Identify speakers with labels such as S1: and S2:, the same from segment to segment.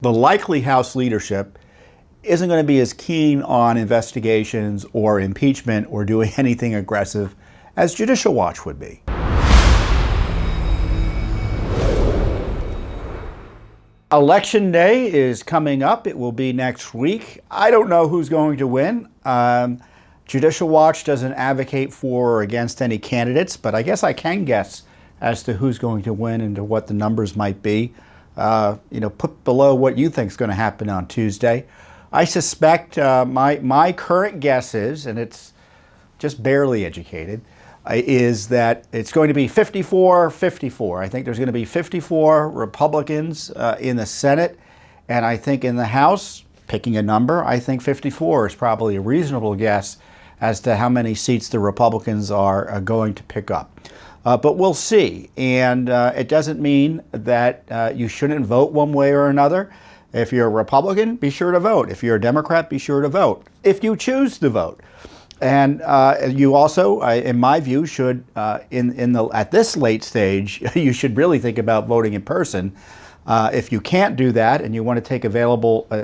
S1: The likely House leadership isn't going to be as keen on investigations or impeachment or doing anything aggressive as Judicial Watch would be. Election day is coming up. It will be next week. I don't know who's going to win. Judicial Watch doesn't advocate for or against any candidates, but I guess I can guess as to who's going to win and to what the numbers might be. Put below what you think is going to happen on Tuesday. I suspect my current guess is, and it's just barely educated, is that it's going to be 54-54. I think there's going to be 54 Republicans in the Senate, and I think in the House, picking a number, I think 54 is probably a reasonable guess as to how many seats the Republicans are going to pick up. But we'll see, and it doesn't mean that you shouldn't vote one way or another. If you're a Republican, be sure to vote. If you're a Democrat, be sure to vote, if you choose to vote. And you also, in my view, should, at this late stage, you should really think about voting in person. If you can't do that and you want to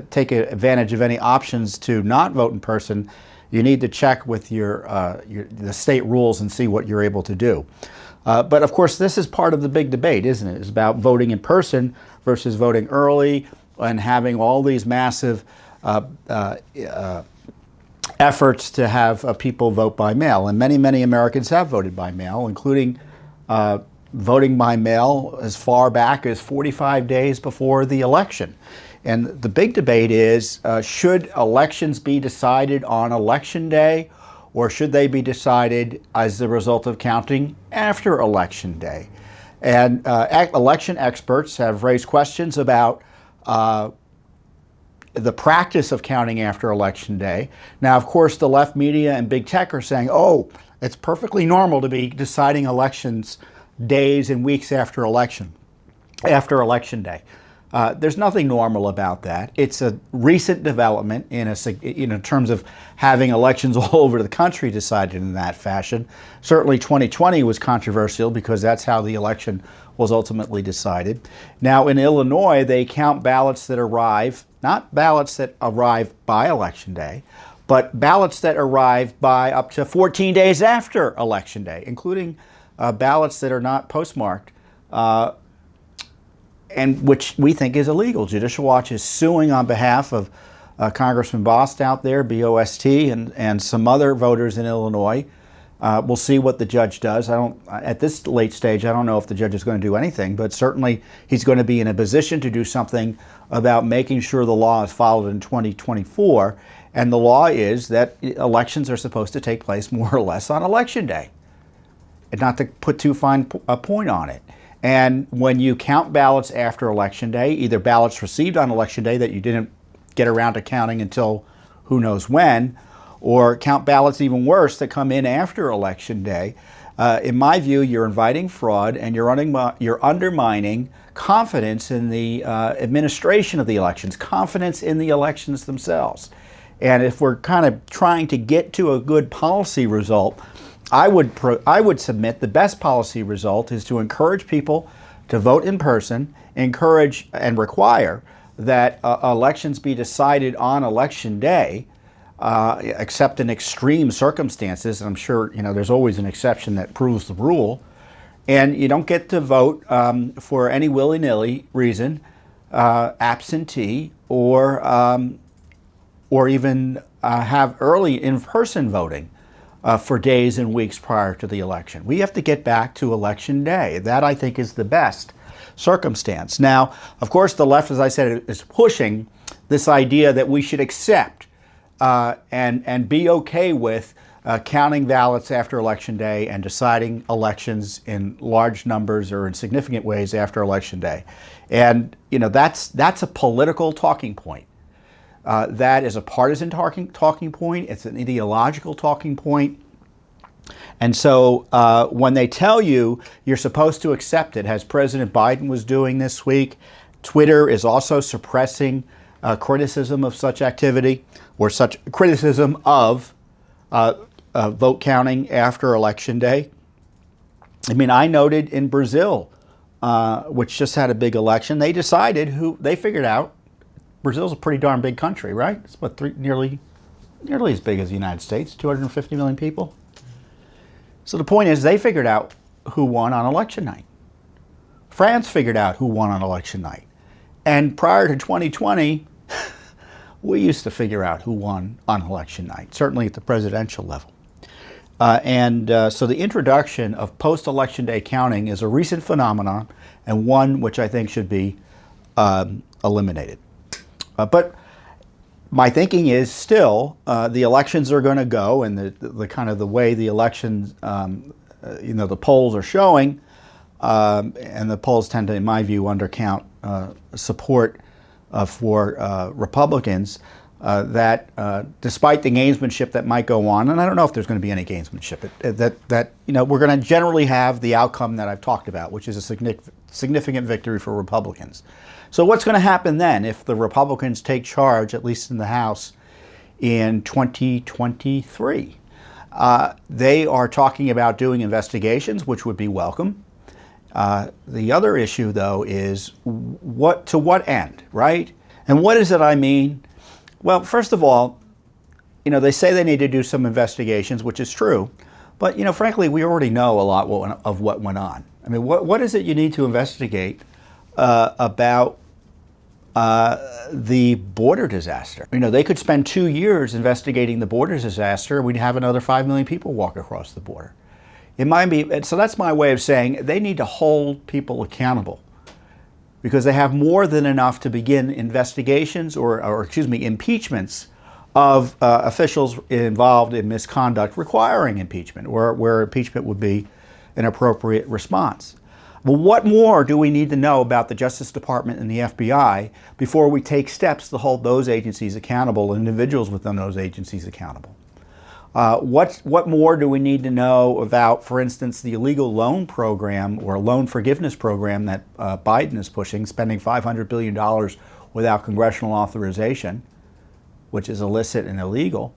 S1: take advantage of any options to not vote in person, you need to check with the state rules and see what you're able to do. But of course, this is part of the big debate, isn't it? It's about voting in person versus voting early and having all these massive efforts to have people vote by mail. And many, many Americans have voted by mail, including voting by mail as far back as 45 days before the election. And the big debate is, should elections be decided on Election Day, or should they be decided as the result of counting after Election Day? And election experts have raised questions about the practice of counting after Election Day. Now, of course, the left media and big tech are saying, oh, it's perfectly normal to be deciding elections days and weeks after Election Day. There's nothing normal about that. It's a recent development in terms of having elections all over the country decided in that fashion. Certainly 2020 was controversial because that's how the election was ultimately decided. Now in Illinois, they count ballots that arrive, not ballots that arrive by Election Day, but ballots that arrive by up to 14 days after Election Day, including ballots that are not postmarked. And which we think is illegal. Judicial Watch is suing on behalf of Congressman Bost out there, B-O-S-T, and some other voters in Illinois. We'll see what the judge does. At this late stage, I don't know if the judge is going to do anything, but certainly he's going to be in a position to do something about making sure the law is followed in 2024. And the law is that elections are supposed to take place more or less on Election Day, and not to put too fine a point on it. And when you count ballots after Election Day, either ballots received on Election Day that you didn't get around to counting until who knows when, or count ballots even worse that come in after Election Day, in my view, you're inviting fraud and you're undermining confidence in the administration of the elections, confidence in the elections themselves. And if we're kind of trying to get to a good policy result, I would submit the best policy result is to encourage people to vote in person, encourage and require that elections be decided on Election Day, except in extreme circumstances. And I'm sure there's always an exception that proves the rule. And you don't get to vote for any willy-nilly reason, absentee, or even have early in-person voting. For days and weeks prior to the election. We have to get back to Election Day. That, I think, is the best circumstance. Now, of course, the left, as I said, is pushing this idea that we should accept and be okay with counting ballots after Election Day and deciding elections in large numbers or in significant ways after Election Day. And, that's a political talking point. That is a partisan talking point. It's an ideological talking point. And so when they tell you you're supposed to accept it, as President Biden was doing this week, Twitter is also suppressing criticism of such activity or such criticism of vote counting after Election Day. I mean, I noted in Brazil, which just had a big election, they figured out Brazil's a pretty darn big country, right? It's what, nearly as big as the United States, 250 million people. So the point is, they figured out who won on election night. France figured out who won on election night. And prior to 2020, we used to figure out who won on election night, certainly at the presidential level. So the introduction of post-election day counting is a recent phenomenon, and one which I think should be eliminated. But my thinking is still the elections are going to go, and the kind of the way the elections, the polls are showing, and the polls tend to, in my view, undercount support for Republicans. That despite the gamesmanship that might go on, and I don't know if there's going to be any gamesmanship, that we're going to generally have the outcome that I've talked about, which is a significant victory for Republicans. So what's going to happen then if the Republicans take charge, at least in the House, in 2023? They are talking about doing investigations, which would be welcome. The other issue, though, is to what end, right? And what is it I mean? Well, first of all, they say they need to do some investigations, which is true. But, frankly, we already know a lot of what went on. I mean, what is it you need to investigate about the border disaster? They could spend 2 years investigating the border disaster. We'd have another 5 million people walk across the border. It might be, so that's my way of saying they need to hold people accountable, because they have more than enough to begin investigations or impeachments of officials involved in misconduct requiring impeachment, where impeachment would be an appropriate response. Well, what more do we need to know about the Justice Department and the FBI before we take steps to hold those agencies accountable and individuals within those agencies accountable? What more do we need to know about, for instance, the illegal loan program or loan forgiveness program that Biden is pushing, spending $500 billion without congressional authorization, which is illicit and illegal?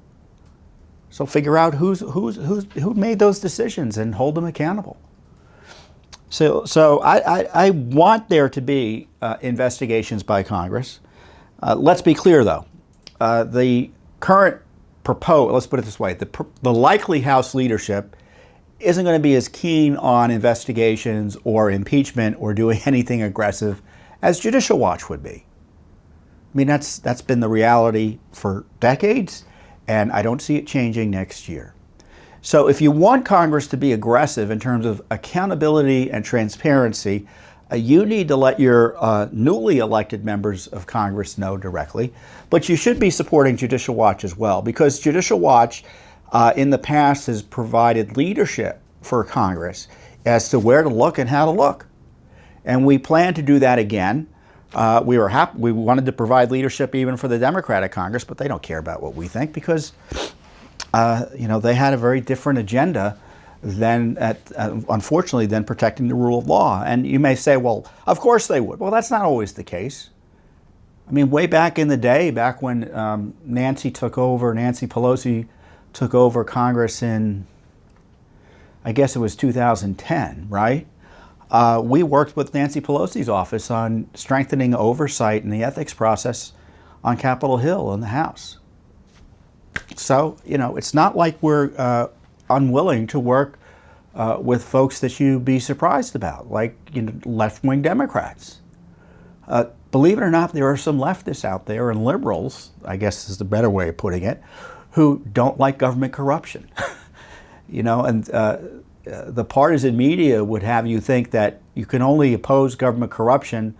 S1: So figure out who made those decisions and hold them accountable. So I want there to be investigations by Congress. Let's be clear, though. The current let's put it this way, the likely House leadership isn't going to be as keen on investigations or impeachment or doing anything aggressive as Judicial Watch would be. I mean, that's been the reality for decades, and I don't see it changing next year. So if you want Congress to be aggressive in terms of accountability and transparency, you need to let your newly elected members of Congress know directly, but you should be supporting Judicial Watch as well, because Judicial Watch in the past has provided leadership for Congress as to where to look and how to look. And we plan to do that again. We wanted to provide leadership even for the Democratic Congress, but they don't care about what we think, because they had a very different agenda unfortunately, than protecting the rule of law. And you may say, well, of course they would. Well, that's not always the case. I mean, way back in the day, back when Nancy Pelosi took over Congress in, I guess it was 2010, right? We worked with Nancy Pelosi's office on strengthening oversight in the ethics process on Capitol Hill in the House. So, it's not like we're unwilling to work with folks that you'd be surprised about, like left-wing Democrats. Believe it or not, there are some leftists out there, and liberals, I guess is the better way of putting it, who don't like government corruption. The partisan media would have you think that you can only oppose government corruption.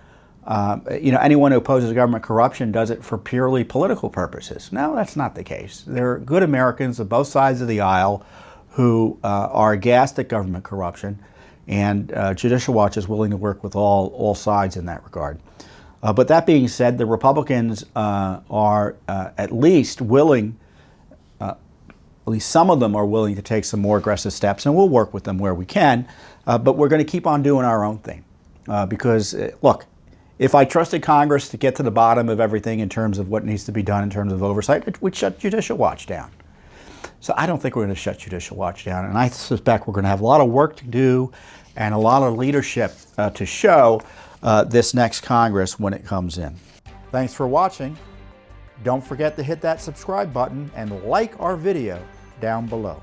S1: Anyone who opposes government corruption does it for purely political purposes. No, that's not the case. There are good Americans on both sides of the aisle who are aghast at government corruption, and Judicial Watch is willing to work with all sides in that regard. But that being said, the Republicans are at least willing, at least some of them are willing to take some more aggressive steps, and we'll work with them where we can, but we're going to keep on doing our own thing. Because, look, if I trusted Congress to get to the bottom of everything in terms of what needs to be done in terms of oversight, we'd shut Judicial Watch down. So I don't think we're going to shut Judicial Watch down, and I suspect we're going to have a lot of work to do and a lot of leadership to show this next Congress when it comes in. Thanks for watching. Don't forget to hit that subscribe button and like our video down below.